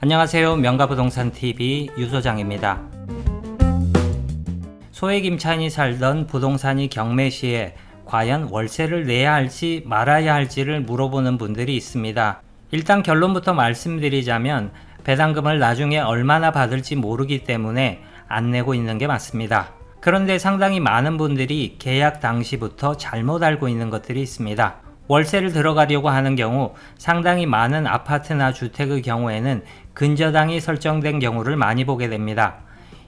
안녕하세요. 명가부동산TV 유소장입니다. 소액 임차인이 살던 부동산이 경매시에 과연 월세를 내야 할지 말아야 할지를 물어보는 분들이 있습니다. 일단 결론부터 말씀드리자면 배당금을 나중에 얼마나 받을지 모르기 때문에 안 내고 있는 게 맞습니다. 그런데 상당히 많은 분들이 계약 당시부터 잘못 알고 있는 것들이 있습니다. 월세를 들어가려고 하는 경우 상당히 많은 아파트나 주택의 경우에는 근저당이 설정된 경우를 많이 보게 됩니다.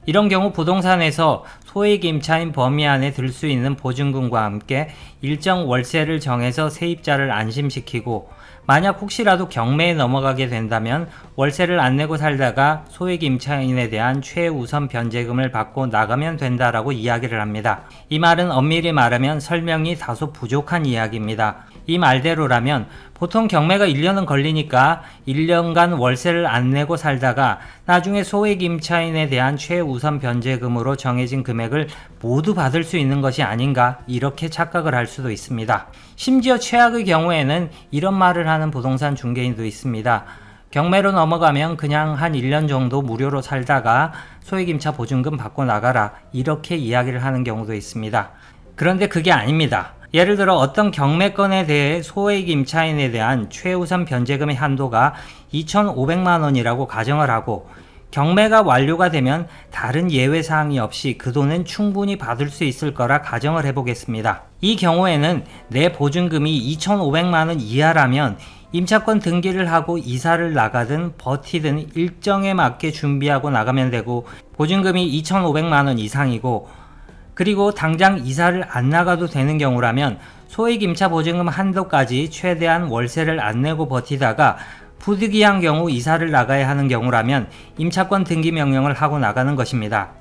이런 경우 부동산에서 소액 임차인 범위 안에 들 수 있는 보증금과 함께 일정 월세를 정해서 세입자를 안심시키고, 만약 혹시라도 경매에 넘어가게 된다면 월세를 안 내고 살다가 소액 임차인에 대한 최우선 변제금을 받고 나가면 된다라고 이야기를 합니다. 이 말은 엄밀히 말하면 설명이 다소 부족한 이야기입니다. 이 말대로라면 보통 경매가 1년은 걸리니까 1년간 월세를 안 내고 살다가 나중에 소액 임차인에 대한 최우선 변제금으로 정해진 금액을 모두 받을 수 있는 것이 아닌가, 이렇게 착각을 할 수도 있습니다. 심지어 최악의 경우에는 이런 말을 하는 부동산 중개인도 있습니다. 경매로 넘어가면 그냥 한 1년 정도 무료로 살다가 소액 임차 보증금 받고 나가라, 이렇게 이야기를 하는 경우도 있습니다. 그런데 그게 아닙니다. 예를 들어 어떤 경매건에 대해 소액 임차인에 대한 최우선 변제금의 한도가 2,500만원이라고 가정을 하고, 경매가 완료가 되면 다른 예외사항이 없이 그 돈은 충분히 받을 수 있을 거라 가정을 해보겠습니다. 이 경우에는 내 보증금이 2,500만원 이하라면 임차권 등기를 하고 이사를 나가든 버티든 일정에 맞게 준비하고 나가면 되고, 보증금이 2,500만원 이상이고 그리고 당장 이사를 안 나가도 되는 경우라면 소액 임차 보증금 한도까지 최대한 월세를 안 내고 버티다가 부득이한 경우 이사를 나가야 하는 경우라면 임차권 등기 명령을 하고 나가는 것입니다.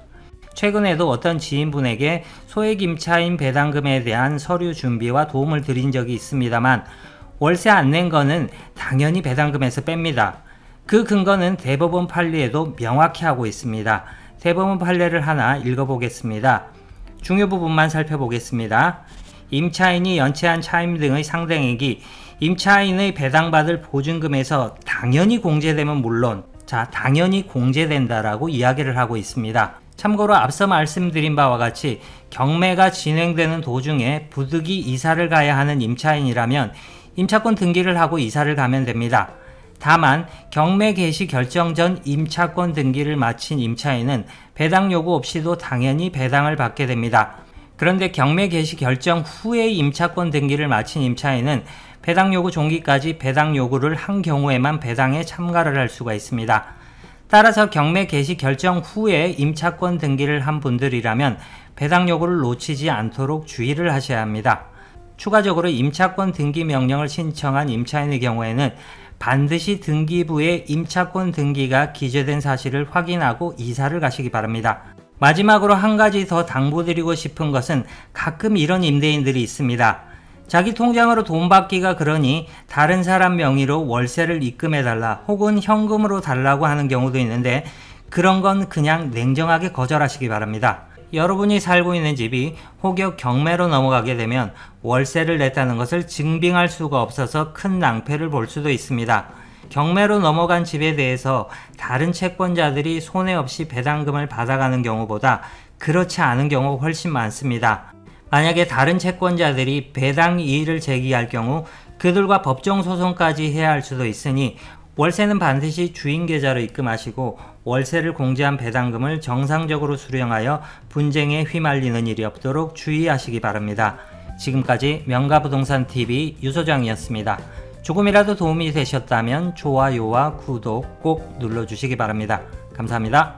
최근에도 어떤 지인분에게 소액 임차인 배당금에 대한 서류 준비와 도움을 드린 적이 있습니다만, 월세 안 낸 거는 당연히 배당금에서 뺍니다. 그 근거는 대법원 판례에도 명확히 하고 있습니다. 대법원 판례를 하나 읽어보겠습니다. 중요 부분만 살펴보겠습니다. 임차인이 연체한 차임 등의 상당액이 임차인의 배당받을 보증금에서 당연히 공제되면 물론, 당연히 공제된다라고 이야기를 하고 있습니다. 참고로 앞서 말씀드린 바와 같이 경매가 진행되는 도중에 부득이 이사를 가야 하는 임차인이라면 임차권 등기를 하고 이사를 가면 됩니다. 다만 경매 개시 결정 전 임차권 등기를 마친 임차인은 배당 요구 없이도 당연히 배당을 받게 됩니다. 그런데 경매 개시 결정 후에 임차권 등기를 마친 임차인은 배당 요구 종기까지 배당 요구를 한 경우에만 배당에 참가를 할 수가 있습니다. 따라서 경매 개시 결정 후에 임차권 등기를 한 분들이라면 배당 요구를 놓치지 않도록 주의를 하셔야 합니다. 추가적으로 임차권 등기 명령을 신청한 임차인의 경우에는 반드시 등기부에 임차권 등기가 기재된 사실을 확인하고 이사를 가시기 바랍니다. 마지막으로 한 가지 더 당부드리고 싶은 것은, 가끔 이런 임대인들이 있습니다. 자기 통장으로 돈 받기가 그러니 다른 사람 명의로 월세를 입금해달라 혹은 현금으로 달라고 하는 경우도 있는데, 그런 건 그냥 냉정하게 거절하시기 바랍니다. 여러분이 살고 있는 집이 혹여 경매로 넘어가게 되면 월세를 냈다는 것을 증빙할 수가 없어서 큰 낭패를 볼 수도 있습니다. 경매로 넘어간 집에 대해서 다른 채권자들이 손해 없이 배당금을 받아가는 경우보다 그렇지 않은 경우가 훨씬 많습니다. 만약에 다른 채권자들이 배당 이의를 제기할 경우 그들과 법정 소송까지 해야 할 수도 있으니, 월세는 반드시 주인 계좌로 입금하시고 월세를 공제한 배당금을 정상적으로 수령하여 분쟁에 휘말리는 일이 없도록 주의하시기 바랍니다. 지금까지 명가부동산TV 유소장이었습니다. 조금이라도 도움이 되셨다면 좋아요와 구독 꼭 눌러주시기 바랍니다. 감사합니다.